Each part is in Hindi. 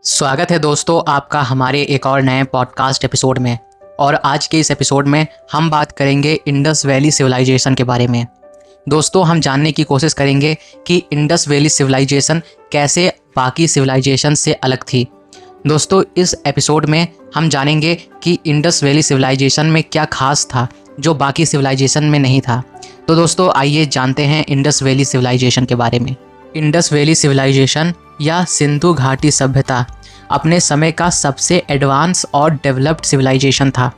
स्वागत है दोस्तों आपका हमारे एक और नए पॉडकास्ट एपिसोड में। और आज के इस एपिसोड में हम बात करेंगे इंडस वैली सिविलाइजेशन के बारे में। दोस्तों हम जानने की कोशिश करेंगे कि इंडस वैली सिविलाइजेशन कैसे बाकी सिविलाइजेशन से अलग थी। दोस्तों इस एपिसोड में हम जानेंगे कि इंडस वैली सिविलाइजेशन में क्या खास था जो बाकी सिविलाइजेशन में नहीं था। तो दोस्तों आइए जानते हैं इंडस वैली सिविलाइजेशन के बारे में। इंडस वैली सिविलाइजेशन या सिंधु घाटी सभ्यता अपने समय का सबसे एडवांस और डेवलप्ड सिविलाइजेशन था।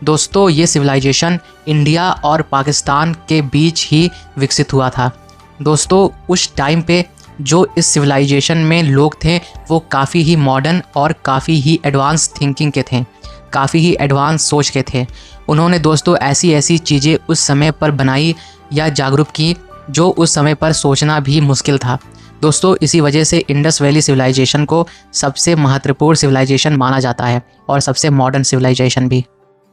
दोस्तों ये सिविलाइजेशन इंडिया और पाकिस्तान के बीच ही विकसित हुआ था। दोस्तों उस टाइम पे जो इस सिविलाइजेशन में लोग थे वो काफ़ी ही मॉडर्न और काफ़ी ही एडवांस थिंकिंग के थे, काफ़ी ही एडवांस सोच के थे। उन्होंने दोस्तों ऐसी ऐसी चीज़ें उस समय पर बनाई या जागरूक की जो उस समय पर सोचना भी मुश्किल था। दोस्तों इसी वजह से इंडस वैली सिविलाइजेशन को सबसे महत्वपूर्ण सिविलाइजेशन माना जाता है और सबसे मॉडर्न सिविलाइजेशन भी।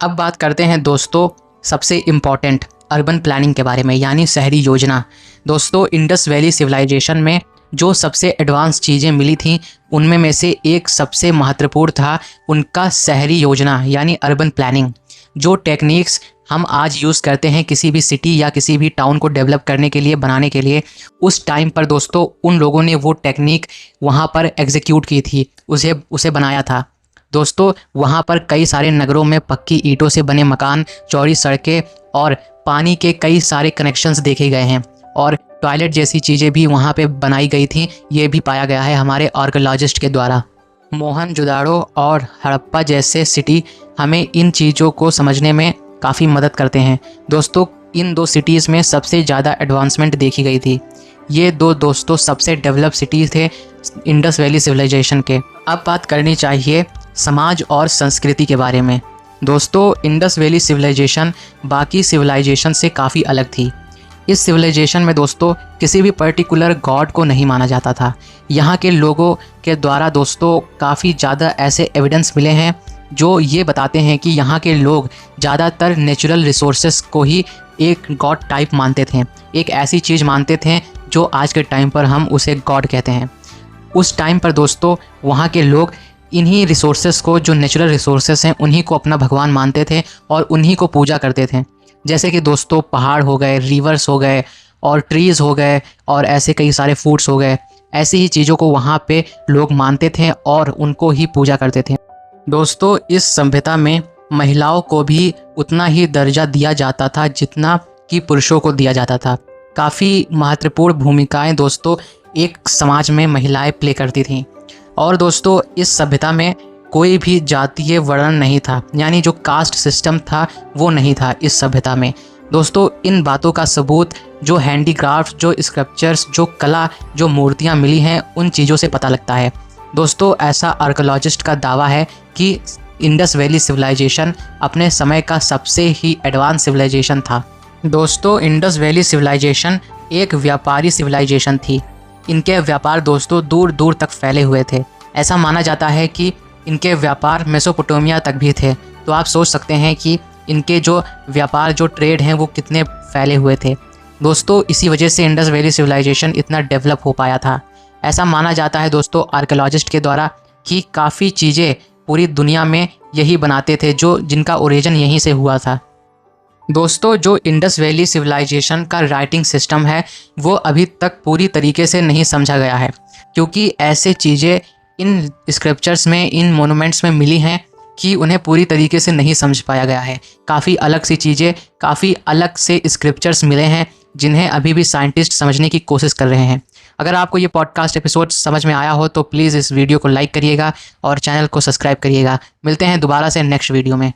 अब बात करते हैं दोस्तों सबसे इम्पॉर्टेंट अर्बन प्लानिंग के बारे में, यानी शहरी योजना। दोस्तों इंडस वैली सिविलाइजेशन में जो सबसे एडवांस चीज़ें मिली थी उनमें में से एक सबसे महत्वपूर्ण था उनका शहरी योजना यानी अर्बन प्लानिंग। जो टेक्निक्स हम आज यूज़ करते हैं किसी भी सिटी या किसी भी टाउन को डेवलप करने के लिए, बनाने के लिए, उस टाइम पर दोस्तों उन लोगों ने वो टेक्निक वहाँ पर एग्जीक्यूट की थी, उसे बनाया था। दोस्तों वहाँ पर कई सारे नगरों में पक्की ईंटों से बने मकान, चौड़ी सड़कें और पानी के कई सारे कनेक्शंस देखे गए हैं और टॉयलेट जैसी चीज़ें भी वहाँ पे बनाई गई थी। ये भी पाया गया है हमारे आर्कियोलॉजिस्ट के द्वारा। मोहनजोदाड़ो और हड़प्पा जैसे सिटी हमें इन चीज़ों को समझने में काफ़ी मदद करते हैं। दोस्तों इन दो सिटीज़ में सबसे ज़्यादा एडवांसमेंट देखी गई थी। ये दो दोस्तों सबसे डेवलप सिटीज़ थे इंडस वैली सिविलाइजेशन के। अब बात करनी चाहिए समाज और संस्कृति के बारे में। दोस्तों इंडस वैली सिविलाइजेशन बाकी सिविलाइजेशन से काफ़ी अलग थी। इस सिविलाइजेशन में दोस्तों किसी भी पर्टिकुलर गॉड को नहीं माना जाता था। यहाँ के लोगों के द्वारा दोस्तों काफ़ी ज़्यादा ऐसे एविडेंस मिले हैं जो ये बताते हैं कि यहाँ के लोग ज़्यादातर नेचुरल रिसोर्सेस को ही एक गॉड टाइप मानते थे, एक ऐसी चीज़ मानते थे जो आज के टाइम पर हम उसे गॉड कहते हैं। उस टाइम पर दोस्तों वहाँ के लोग इन्हीं रिसोर्सेस को, जो नेचुरल रिसोर्सेस हैं, उन्हीं को अपना भगवान मानते थे और उन्हीं को पूजा करते थे। जैसे कि दोस्तों पहाड़ हो गए, रिवर्स हो गए और ट्रीज़ हो गए और ऐसे कई सारे फूड्स हो गए। ऐसी ही चीज़ों को वहाँ पे लोग मानते थे और उनको ही पूजा करते थे। दोस्तों इस सभ्यता में महिलाओं को भी उतना ही दर्जा दिया जाता था जितना कि पुरुषों को दिया जाता था। काफ़ी महत्वपूर्ण भूमिकाएं दोस्तों एक समाज में महिलाएं प्ले करती थीं। और दोस्तों इस सभ्यता में कोई भी जातीय वर्णन नहीं था, यानी जो कास्ट सिस्टम था वो नहीं था इस सभ्यता में। दोस्तों इन बातों का सबूत जो हैंडीक्राफ्ट, जो स्कल्पचर्स, जो कला, जो मूर्तियाँ मिली हैं उन चीज़ों से पता लगता है। दोस्तों ऐसा आर्कियोलॉजिस्ट का दावा है कि इंडस वैली सिविलाइजेशन अपने समय का सबसे ही एडवांस सिविलाइजेशन था। दोस्तों इंडस वैली सिविलाइजेशन एक व्यापारी सिविलाइजेशन थी। इनके व्यापार दोस्तों दूर दूर तक फैले हुए थे। ऐसा माना जाता है कि इनके व्यापार मेसोपोटामिया तक भी थे। तो आप सोच सकते हैं कि इनके जो व्यापार, जो ट्रेड हैं वो कितने फैले हुए थे। दोस्तों इसी वजह से इंडस वैली सिविलाइजेशन इतना डेवलप हो पाया था। ऐसा माना जाता है दोस्तों आर्कियोलॉजिस्ट के द्वारा कि काफ़ी चीज़ें पूरी दुनिया में यही बनाते थे जिनका ओरिजिन यहीं से हुआ था। दोस्तों जो इंडस वैली सिविलाइजेशन का राइटिंग सिस्टम है वो अभी तक पूरी तरीके से नहीं समझा गया है, क्योंकि ऐसे चीज़ें इन स्क्रिप्चर्स में, इन मोनूमेंट्स में मिली हैं कि उन्हें पूरी तरीके से नहीं समझ पाया गया है। काफ़ी अलग सी चीज़ें, काफ़ी अलग से स्क्रिप्चर्स मिले हैं जिन्हें अभी भी साइंटिस्ट समझने की कोशिश कर रहे हैं। अगर आपको ये पॉडकास्ट एपिसोड समझ में आया हो तो प्लीज़ इस वीडियो को लाइक करिएगा और चैनल को सब्सक्राइब करिएगा। मिलते हैं दोबारा से नेक्स्ट वीडियो में।